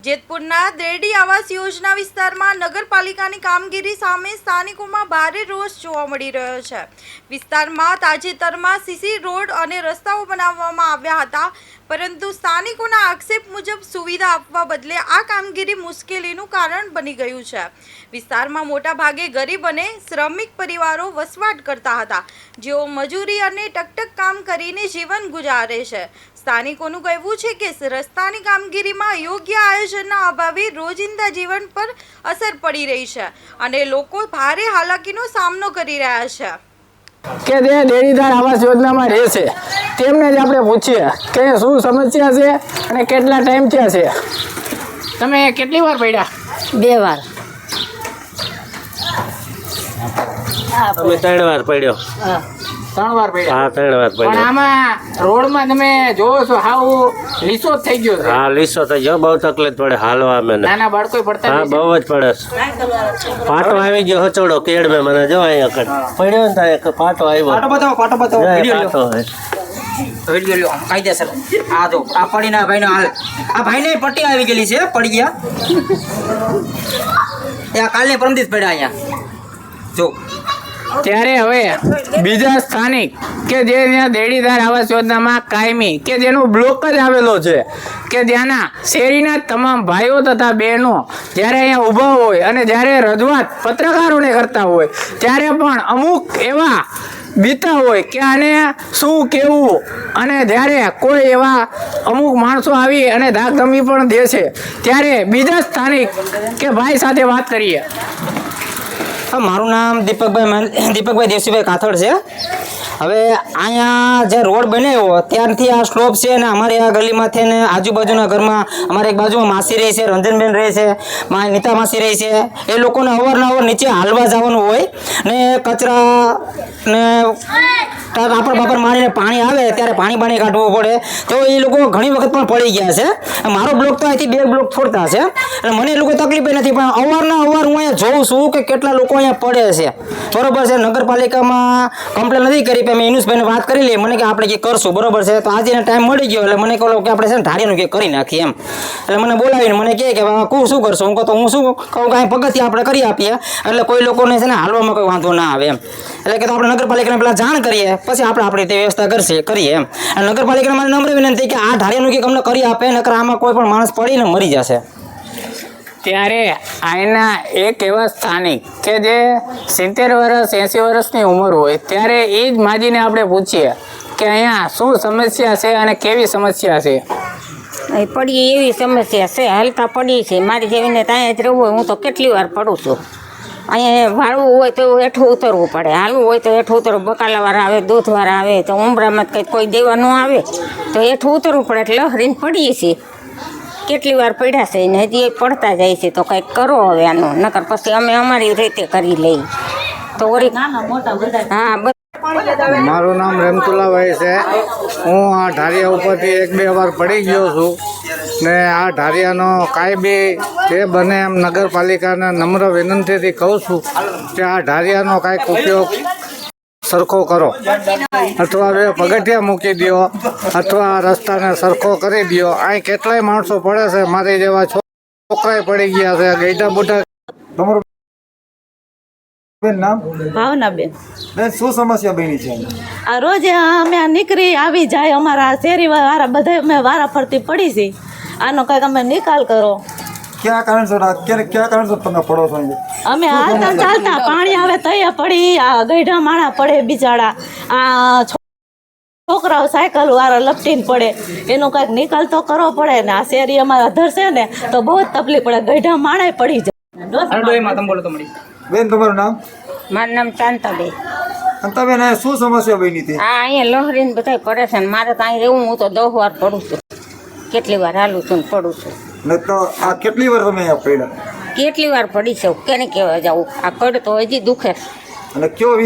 જેતપુરના દેરડી આવાસ યોજના વિસ્તારમાં નગરપાલિકાની કામગીરી સામે સ્થાનિકોમાં ભારે રોષ જોવા મળી રહ્યો છે। વિસ્તારમાં તાજેતરમાં સીસી રોડ અને રસ્તાઓ બનાવવામાં આવ્યા હતા, પરંતુ સ્થાનિકોના આક્ષેપ મુજબ સુવિધા આપવા બદલે આ કામગીરી મુશ્કેલીનું કારણ બની ગયું છે। વિસ્તારમાં મોટા ભાગે ગરીબ અને શ્રમિક પરિવારો વસવાટ કરતા હતા, જેઓ મજૂરી અને ટકટક કામ કરીને જીવન ગુજારે છે। સ્થાનિકોનું કહેવું છે કે રસ્તાની કામગીરીમાં યોગ્ય આયોજનના અભાવે રોજિંદા જીવન પર અસર પડી રહી છે અને લોકો ભારે હાલાકીનો સામનો કરી રહ્યા છે। કે જે દેડીદાર આવાસ યોજનામાં રહે છે તેમને જ આપણે પૂછીએ કે શું સમસ્યા છે અને કેટલા ટાઈમ થયા છે। તમે કેટલી વાર પડ્યા? 2 વાર। અમે 3 વાર પડ્યો। 3 વાર પડ્યા? હા, 3 વાર પણ પડ્યો। આમાં રોડમાં તમે જોવો છો હાવ લીસો જ થઈ ગયો છે। હા, લીસો થઈ ગયો, બહુ તકલીફ પડે હાલવા મને। નાના બાળકો પડતા હા, હશે? બહુ જ પડે છે। પાટો આવી ગયો હચોડો કેડ મેં મને જો અહીંયા કર પડ્યો ને ત્યાં પાટો આવ્યો। પાટો બતાવો જો પાટો હે। વિડિયો લ્યો કાયદેસર આ જો આ પડીના ભાઈનો હાલ આ ભાઈને પટ્ટી આવી ગયેલી છે, પડી ગયા ત્યાં કાલે પરમદિત પડ્યા અહીંયા જો। ત્યારે હવે બીજા સ્થાનિક કે જે ત્યાં દેડીદાર આવાસ યોજનામાં કાયમી કે જેનો બ્લોક જ આવેલો છે કે ત્યાંના શેરીના તમામ ભાઈઓ તથા બહેનો જ્યારે અહીંયા ઊભા હોય અને જ્યારે રજૂઆત પત્રકારોને કરતા હોય ત્યારે પણ અમુક એવા બીતા હોય કે આને શું કહેવું, અને જ્યારે કોઈ એવા અમુક માણસો આવી અને ધાકધમકી પણ દે છે ત્યારે બીજા સ્થાનિક કે ભાઈ સાથે વાત કરીએ। મારું નામ દીપકભાઈ દેવસીભાઈ કાથડ છે। હવે અહીંયા જે રોડ બનાવ્યો ત્યારથી આ સ્લોપ છે ને અમારે આ ગલીમાંથી ને આજુબાજુના ઘરમાં અમારે એક બાજુમાં માસી રહે છે, રંજનબેન રહે છે, મારી નીતા માસી રહે છે, એ લોકોને અવારનવાર નીચે હાલવા જવાનું હોય ને કચરા ને રાપર બાપર મારીને પાણી આવે ત્યારે પાણી કાઢવું પડે, તો એ લોકો ઘણી વખત પણ પડી ગયા છે। મારો બ્લોક તો અહીંથી 2 બ્લોક છોડતા છે અને મને એ લોકો તકલીફ નથી, પણ અવારનવાર હું અહીંયા જોઉં છું કે કેટલા લોકો અહીંયા પડે છે, બરોબર છે। નગરપાલિકામાં કમ્પ્લેન નથી કરી, મેં યુનુસભાઈને વાત કરી લઈ, મને કે આપણે કે કરશું, બરોબર છે। તો આજે ટાઈમ મળી ગયો એટલે મને કહો કે આપણે છે ને ઢાળીનું કે કરી નાખીએ એમ, એટલે મને બોલાવીને મને કહે કે બાબા શું કરશું? હું કહું તો હું શું કહું, કાંઈ પગથિયાં આપણે કરી આપીએ એટલે કોઈ લોકોને છે ને હાલવામાં કોઈ વાંધો ના આવે એમ, એટલે કે તો આપણે નગરપાલિકાને પહેલાં જાણ કરીએ પછી આપણે આપણી રીતે વ્યવસ્થા કરીએ એમ। અને નગરપાલિકાને મારી નમ્ર વિનંતી કે આ ઢાળીનું કે અમને કરી આપે, નકર આમાં કોઈ પણ માણસ પડીને મરી જશે। ત્યારે અહીંના એક એવા સ્થાનિક કે જે 70 વર્ષ 80 વર્ષની ઉંમર હોય ત્યારે એ જ માજીને આપણે પૂછીએ કે અહીંયા શું સમસ્યા છે અને કેવી સમસ્યા છે। પડી એવી સમસ્યા છે, હાલતા પડી છે, મારી જેવીને ત્યાં જ રહેવું હોય, હું તો કેટલી વાર પડું છું। અહીંયા વાળવું હોય તો હેઠું ઉતરવું પડે, હાલવું હોય તો હેઠું ઉતરવું, બકાલાવાળા આવે, દૂધવાળા આવે, તો ઉમરામાં કંઈ કોઈ દેવા ન આવે તો હેઠું ઉતરવું પડે, એટલે લહરીને પડીએ છીએ। કેટલી વાર પડ્યા છે ને હજી એ પડતા જાય છે, તો કંઈક કરો હવે આનું, નકર પછી અમે અમારી રીતે કરી લઈએ તો વળી હા। મારું નામ રેમતુલ્લાભાઈ છે। હું આ ઢારિયા ઉપરથી 1-2 વાર પડી ગયો છું ને આ ઢારિયાનો કાંઈ બી જે બને એમ નગરપાલિકાને નમ્ર વિનંતીથી કહું છું કે આ ઢારિયાનો કાંઈક ઉપયોગ સરખો કરો, અથવા બે પગથિયા મૂકી દો, અથવા રસ્તાને સરખો કરી દો। અહીં કેટલાય માણસો પડે છે, મારી જેવા છોકરાય પડી ગયા છે, ગઈઢા બુઢા। તમારું નામ? ભાવનાબેન। બેન, શું સમસ્યા બની છે? આ રોજ અમે નીકળી આવી જાય, અમારા શેરી વાળા બધા અમે વારા ફરતી પડી છે, આનો કંઈક અમે નિકાલ કરો। કયા કારણસર તમે પડો છો? અમે હાલતા ચાલતા પાણી આવે તૈયાર પડી, આ ગઈઢા માણા પડે બિચારા, આ છોકરાઓ સાયકલ વાળા લપટીને પડે, એનો કંઈક નિકાલ તો કરવો પડે ને। આ શેરી અમારા ધરશે ને તો બહુ જ તકલીફ પડે, ગઈઢા માણા પડી જાય। બેન, તમારું નામ? મારું નામ ચાંતાબેન। અંતાબેન, આ શું સમસ્યા બની હતી? હા, અહીંયા લહરીને બધા પડે છે ને મારે તો અહીં રહેવું, હું તો 10 વાર પડું છું, કેટલી વાર હાલું છું ને પડું છું। ને તો આ કેટલી વાર તમે અહીંયા પડ્યા? કેટલી વાર પડી છે, કેને કહેવા જાઉં, આ કડ તો હજી દુખે છે। અને કયો